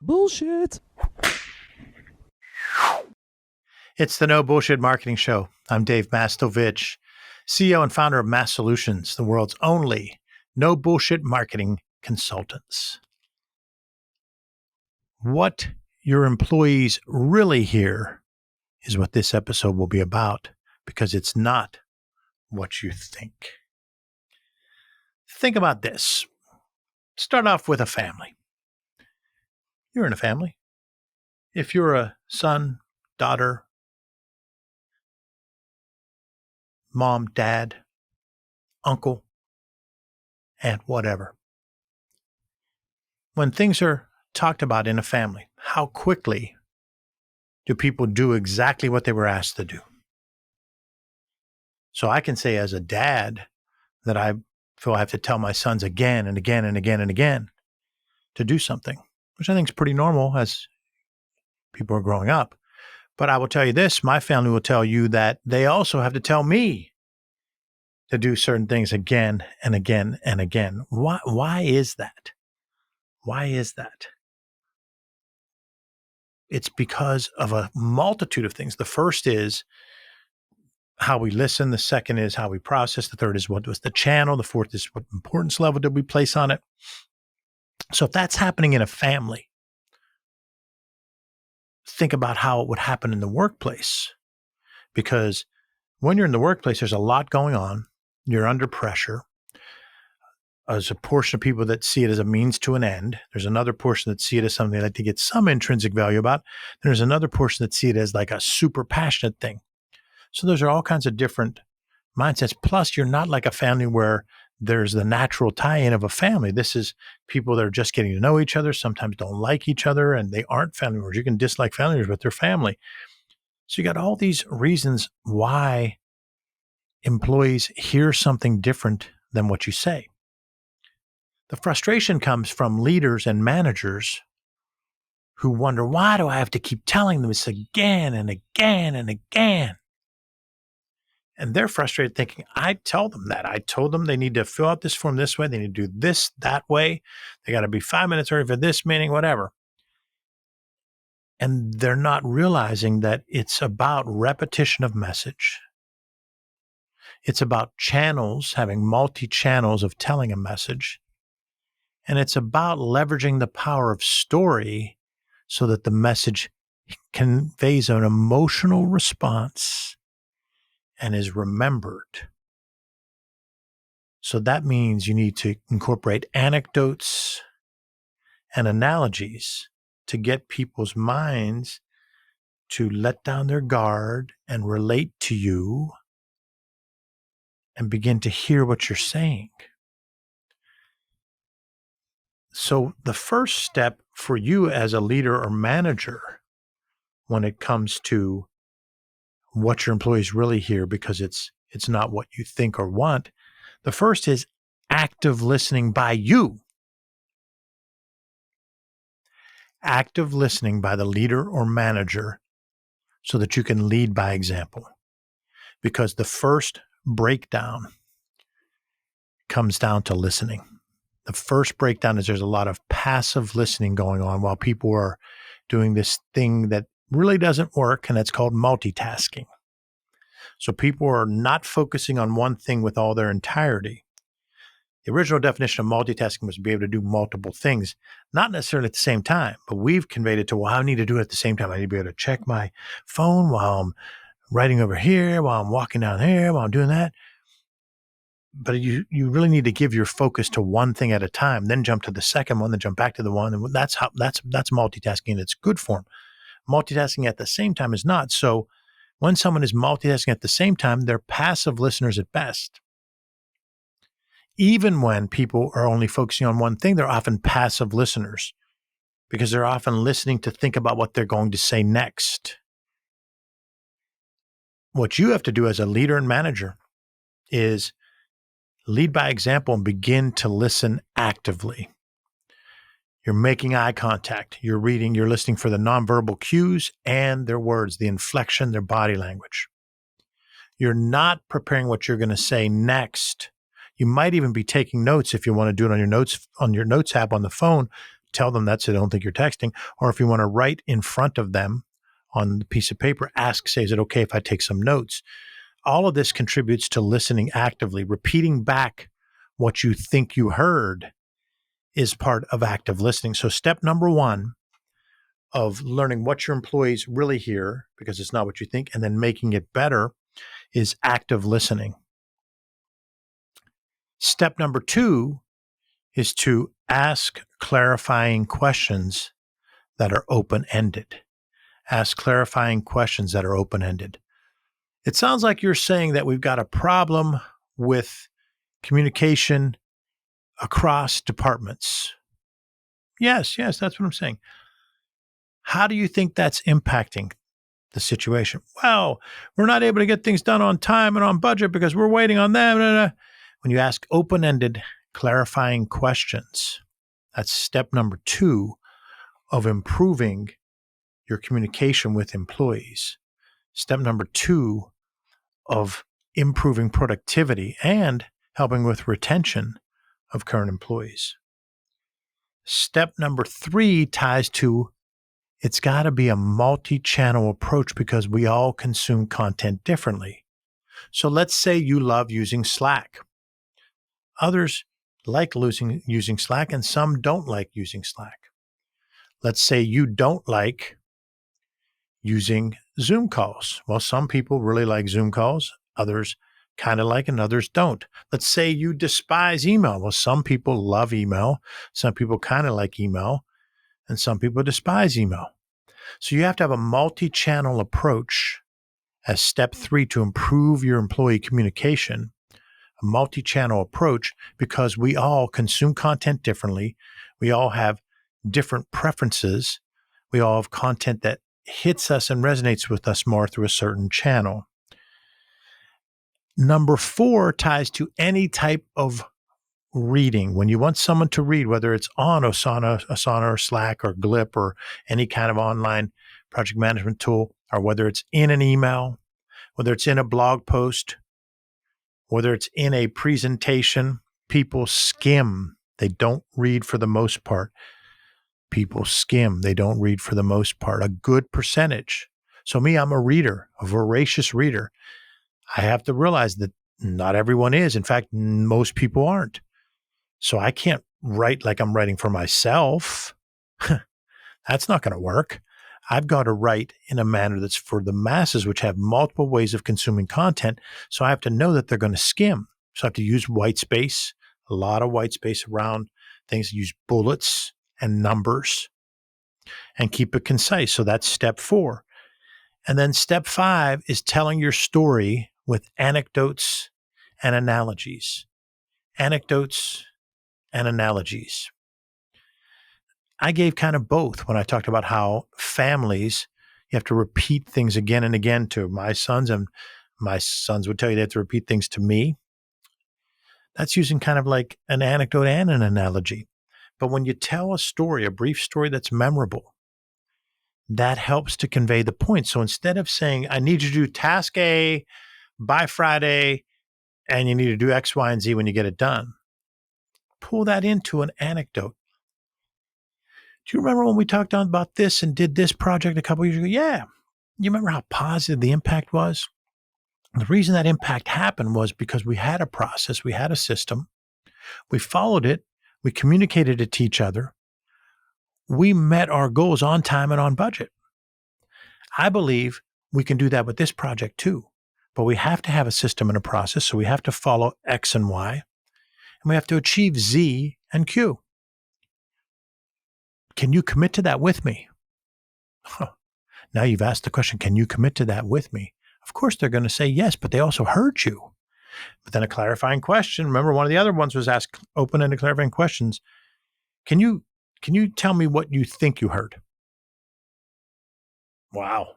Bullshit. It's the No Bullshit Marketing Show. I'm Dave Mastovich, CEO and founder of Mass Solutions, the world's only no bullshit marketing consultants. What your employees really hear is what this episode will be about, because it's not what you think. Think about this. Start off with a family. You're in a family. If you're a son, daughter, mom, dad, uncle, aunt, whatever. When things are talked about in a family, how quickly do people do exactly what they were asked to do? So I can say as a dad that I feel I have to tell my sons again and again and again and again to do something, which I think is pretty normal as people are growing up. But I will tell you this, my family will tell you that they also have to tell me to do certain things again and again and again. Why is that? Why is that? It's because of a multitude of things. The first is how we listen. The second is how we process. The third is what was the channel. The fourth is what importance level did we place on it. So if that's happening in a family, think about how it would happen in the workplace. Because when you're in the workplace, there's a lot going on. You're under pressure. There's a portion of people that see it as a means to an end. There's another portion that see it as something they like to get some intrinsic value about. And there's another portion that see it as like a super passionate thing. So those are all kinds of different mindsets. Plus, you're not like a family where there's the natural tie-in of a family. This is people that are just getting to know each other, sometimes don't like each other, and they aren't family members. You can dislike family members, but they're family. So you got all these reasons why employees hear something different than what you say. The frustration comes from leaders and managers who wonder, why do I have to keep telling them this again and again and again? And they're frustrated thinking, I tell them that. I told them they need to fill out this form this way. They need to do this that way. They got to be 5 minutes early for this meeting, whatever. And they're not realizing that it's about repetition of message. It's about channels, having multi-channels of telling a message. And it's about leveraging the power of story so that the message conveys an emotional response and is remembered. So that means you need to incorporate anecdotes and analogies to get people's minds to let down their guard and relate to you and begin to hear what you're saying. So the first step for you as a leader or manager when it comes to what your employees really hear, because it's not what you think or want, the first is active listening by you. Active listening by the leader or manager so that you can lead by example. Because the first breakdown comes down to listening. The first breakdown is there's a lot of passive listening going on while people are doing this thing that really doesn't work, and it's called multitasking. So people are not focusing on one thing with all their entirety. The original definition of multitasking was to be able to do multiple things, not necessarily at the same time, but we've conveyed it to, well, I need to do it at the same time. I need to be able to check my phone while I'm writing over here, while I'm walking down here, while I'm doing that. But you really need to give your focus to one thing at a time, then jump to the second one, then jump back to the one. And that's multitasking in its good form. Multitasking at the same time is not. So when someone is multitasking at the same time, they're passive listeners at best. Even when people are only focusing on one thing, they're often passive listeners because they're often listening to think about what they're going to say next. What you have to do as a leader and manager is lead by example and begin to listen actively. You're making eye contact. You're reading, you're listening for the nonverbal cues and their words, the inflection, their body language. You're not preparing what you're going to say next. You might even be taking notes if you want to do it on your notes app on the phone tell them that so they don't think you're texting. Or if you want to write in front of them on the piece of paper, say, is it okay if I take some notes? All of this contributes to listening actively. Repeating back what you think you heard is part of active listening. So step number one of learning what your employees really hear, because it's not what you think, and then making it better, is active listening. Step number two is to ask clarifying questions that are open-ended. Ask clarifying questions that are open-ended. It sounds like you're saying that we've got a problem with communication across departments. Yes, that's what I'm saying. How do you think that's impacting the situation? Well, we're not able to get things done on time and on budget because we're waiting on them. Blah, blah. When you ask open-ended, clarifying questions, that's step number two of improving your communication with employees. Step number two of improving productivity and helping with retention of current employees. Step number three ties to it's got to be a multi-channel approach because we all consume content differently. So let's say you love using Slack. Others like using Slack and some don't like using Slack. Let's say you don't like using Zoom calls. Well, some people really like Zoom calls. Others kind of like and others don't. Let's say you despise email. Well, some people love email. Some people kind of like email. And some people despise email. So you have to have a multi-channel approach as step three to improve your employee communication, a multi-channel approach because we all consume content differently. We all have different preferences. We all have content that hits us and resonates with us more through a certain channel. Number four ties to any type of reading. When you want someone to read, whether it's on Asana or Slack or Glip or any kind of online project management tool, or whether it's in an email, whether it's in a blog post, whether it's in a presentation, people skim. They don't read for the most part. People skim. They don't read for the most part, a good percentage. So me, I'm a reader, a voracious reader. I have to realize that not everyone is. In fact, most people aren't. So I can't write like I'm writing for myself. That's not going to work. I've got to write in a manner that's for the masses, which have multiple ways of consuming content. So I have to know that they're going to skim. So I have to use white space, a lot of white space around things, use bullets and numbers and keep it concise. So that's step four. And then step five is telling your story with anecdotes and analogies. Anecdotes and analogies. I gave kind of both when I talked about how families, you have to repeat things again and again to my sons, and my sons would tell you they have to repeat things to me. That's using kind of like an anecdote and an analogy. But when you tell a story, a brief story that's memorable, that helps to convey the point. So instead of saying, I need you to do task A by Friday, and you need to do X, Y, and Z when you get it done, pull that into an anecdote. Do you remember when we talked about this and did this project a couple years ago? Yeah. You remember how positive the impact was? The reason that impact happened was because we had a process, we had a system, we followed it, we communicated it to each other, we met our goals on time and on budget. I believe we can do that with this project too, but we have to have a system and a process, so we have to follow X and Y, and we have to achieve Z and Q. Can you commit to that with me? Now you've asked the question, can you commit to that with me? Of course they're going to say yes, but they also heard you. But then a clarifying question. Remember, one of the other ones was ask open-ended clarifying questions. Can you tell me what you think you heard? Wow.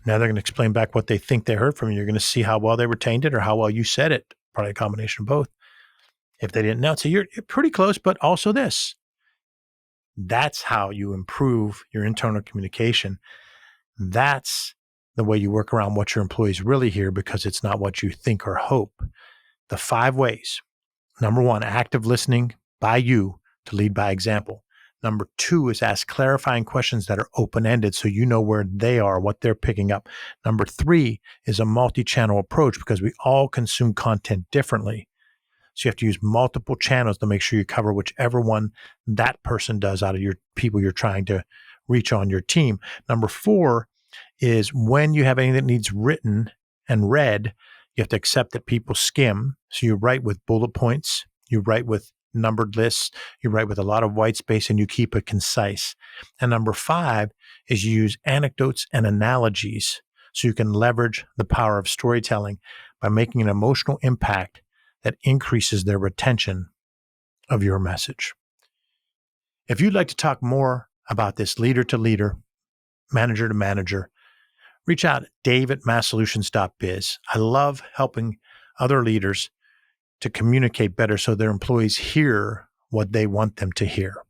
Now they're going to explain back what they think they heard from you. You're going to see how well they retained it or how well you said it. Probably a combination of both. If they didn't know, so you're pretty close, but also this. That's how you improve your internal communication. That's the way you work around what your employees really hear, because it's not what you think or hope. The 5 ways. Number 1, active listening by you to lead by example. Number 2 is ask clarifying questions that are open-ended so you know where they are, what they're picking up. Number 3 is a multi-channel approach because we all consume content differently. So you have to use multiple channels to make sure you cover whichever one that person does out of your people you're trying to reach on your team. Number 4 is when you have anything that needs written and read, you have to accept that people skim. So you write with bullet points, you write with numbered lists, you write with a lot of white space, and you keep it concise. And number 5 is you use anecdotes and analogies so you can leverage the power of storytelling by making an emotional impact that increases their retention of your message. If you'd like to talk more about this leader to leader, manager to manager, reach out at dave@masssolutions.biz. I love helping other leaders to communicate better so their employees hear what they want them to hear.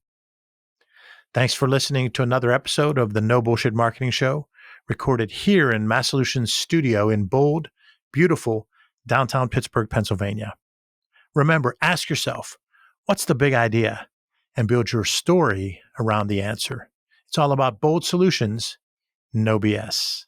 Thanks for listening to another episode of the No Bullshit Marketing Show, recorded here in MassSolutions studio in bold, beautiful downtown Pittsburgh, Pennsylvania. Remember, ask yourself, what's the big idea? And build your story around the answer. It's all about bold solutions, no BS.